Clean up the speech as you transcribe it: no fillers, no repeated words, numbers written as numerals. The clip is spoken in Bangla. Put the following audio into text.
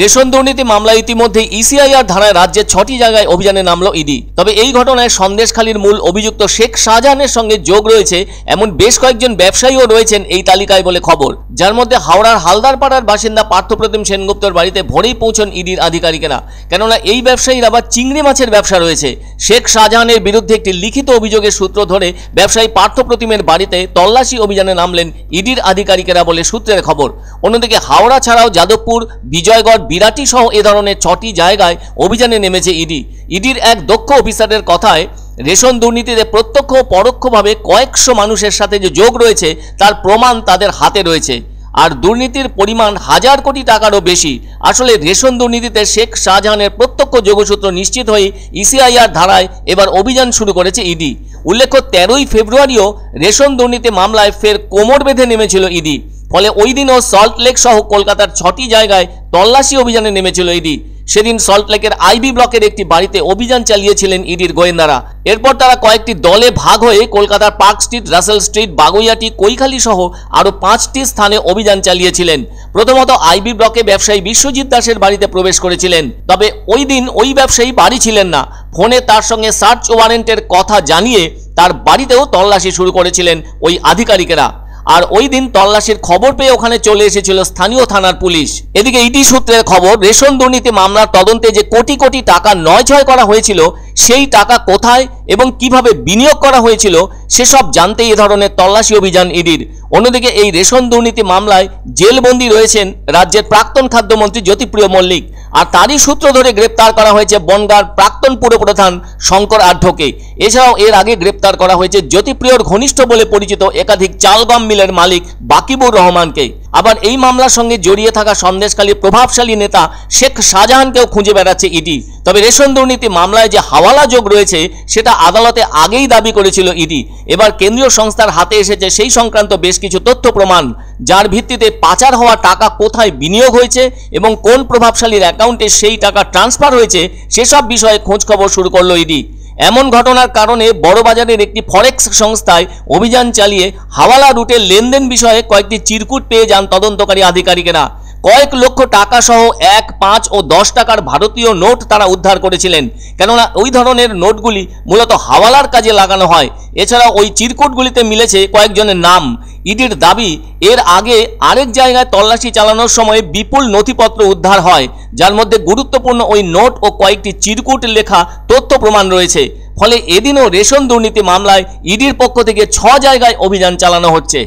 রেশন দুর্নীতি মামলায় ইতিমধ্যে ইসিআইআর ধারায় রাজ্যের 6টি জায়গায় অভিযানে নামলো ইডি। তবে এই ঘটনায় সন্দেশখালীর মূল অভিযুক্ত শেখ শাহজাহানের সঙ্গে যোগ রয়েছে এমন বেশ কয়েকজন ব্যবসায়ীও রয়েছেন এই তালিকায় বলে খবর, যার মধ্যে হাওড়ার হালদারপাড়ার বাসিন্দা পার্থপ্রতিম সেনগুপ্তর বাড়িতে ভোরেই পৌঁছন ইডির আধিকারিকেরা। কেননা এই ব্যবসায়ীর আবার চিংড়ি মাছের ব্যবসা রয়েছে। শেখ শাহজাহানের বিরুদ্ধে একটি লিখিত অভিযোগের সূত্র ধরে ব্যবসায়ী পার্থপ্রতিমের বাড়িতে তল্লাশি অভিযানে নামলেন ইডির আধিকারিকেরা বলে সূত্রের খবর। অন্যদিকে হাওড়া ছাড়াও যাদবপুর, বিজয়গড়, বিরাটি সহ এ ধরনের 6টি জায়গায় অভিযানে নেমেছে ইডি। ইডির এক দক্ষ অফিসারের কথায়, রেশন দুর্নীতিতে প্রত্যক্ষ ও পরোক্ষভাবে কয়েকশো মানুষের সাথে যে যোগ রয়েছে তার প্রমাণ তাদের হাতে রয়েছে। আর দুর্নীতির পরিমাণ 1000 কোটি টাকারও বেশি। আসলে রেশন দুর্নীতিতে শেখ শাহজাহানের প্রত্যক্ষ যোগসূত্র নিশ্চিত হয়ে ইসিআইআর ধারায় এবার অভিযান শুরু করেছে ইডি। উল্লেখ্য, 13ই ফেব্রুয়ারিও রেশন দুর্নীতি মামলায় ফের কোমর বেঁধে নেমেছিল ইডি। ফলে ওই দিনও সল্টলেক সহ কলকাতার 6টি জায়গায় তল্লাশি অভিযানে নেমেছিল ইডি। সেদিন সল্টলেকের আইবি ব্লকের একটি বাড়িতে অভিযান চালিয়েছিলেন ইডির গোয়েন্দারা। এরপর তারা কয়েকটি দলে ভাগ হয়ে কলকাতার Park Street, Russell Street, Baguiati, Kaikhali সহ আরও 5টি স্থানে অভিযান চালিয়েছিলেন। প্রথমত আইবি ব্লকে ব্যবসায়ী বিশ্বজিৎ দাসের বাড়িতে প্রবেশ করেছিলেন। তবে ওই দিন ওই ব্যবসায়ী বাড়ি ছিলেন না। ফোনে তার সঙ্গে সার্চ ওয়ারেন্টের কথা জানিয়ে তার বাড়িতেও তল্লাশি শুরু করেছিলেন ওই আধিকারিকেরা। আর ওই দিন তল্লাশির খবর পেয়ে ওখানে চলে এসেছিল স্থানীয় থানার পুলিশ। এদিকে ইডি সূত্রের খবর, রেশন দুর্নীতি মামলার তদন্তে যে কোটি কোটি টাকা নয় করা হয়েছিল, সেই টাকা কোথায় এবং কিভাবে বিনিয়োগ করা হয়েছিল সেসব জানতেই এ ধরনের তল্লাশি অভিযান ইডির। অন্যদিকে এই রেশন দুর্নীতি মামলায় জেলবন্দি রয়েছেন রাজ্যের প্রাক্তন খাদ্যমন্ত্রী জ্যোতিপ্রিয় মল্লিক। আর তারই সূত্র ধরে গ্রেপ্তার করা হয়েছে বনগাঁর প্রাক্তন পুরপ্রধান শঙ্কর আঢ্যকে। এছাড়াও এর আগে গ্রেপ্তার করা হয়েছে জ্যোতিপ্রিয়র ঘনিষ্ঠ বলে পরিচিত একাধিক চালগম মিলের মালিক বাকিবুর রহমানকে। আবার এই মামলার সঙ্গে জড়িয়ে থাকা সন্দেশখালীর প্রভাবশালী নেতা শেখ শাহজাহানকেও খুঁজে বেড়াচ্ছে ইডি। তবে রেশন দুর্নীতি মামলায় যে হাওয়ালা যোগ রয়েছে সেটা আদালতে আগেই দাবি করেছিল ইডি। এবার কেন্দ্রীয় সংস্থার হাতে এসেছে সেই সংক্রান্ত বেশ কিছু তথ্য প্রমাণ, যার ভিত্তিতে পাচার হওয়া টাকা কোথায় বিনিয়োগ হয়েছে এবং কোন প্রভাবশালীর অ্যাকাউন্টে সেই টাকা ট্রান্সফার হয়েছে সেসব বিষয়ে খোঁজখবর শুরু করলো ইডি। এমন ঘটনার কারণে বড়বাজারের একটি ফরেক্স সংস্থায় অভিযান চালিয়ে হাওয়ালা রুটের লেনদেন বিষয়ে কয়েকটি চিরকুট পেয়ে যান তদন্তকারী আধিকারিকেরা। কয়েক লক্ষ টাকা সহ 1, 5 ও 10 টাকার ভারতীয় নোট তারা উদ্ধার করেছিলেন। কেননা ওই ধরনের নোটগুলি মূলত হাওয়ালার কাজে লাগানো হয়। এছাড়া ওই চিরকুটগুলিতে মিলেছে কয়েকজনের নাম। ইডির দাবি, এর আগে আরেক জায়গায় তল্লাশি চালানোর সময় বিপুল নথিপত্র উদ্ধার হয়, যার মধ্যে গুরুত্বপূর্ণ ওই নোট ও কয়েকটি চিরকুট লেখা তথ্য প্রমাণ রয়েছে। ফলে এদিনও রেশন দুর্নীতি মামলায় ইডির পক্ষ থেকে 6 জায়গায় অভিযান চালানো হচ্ছে।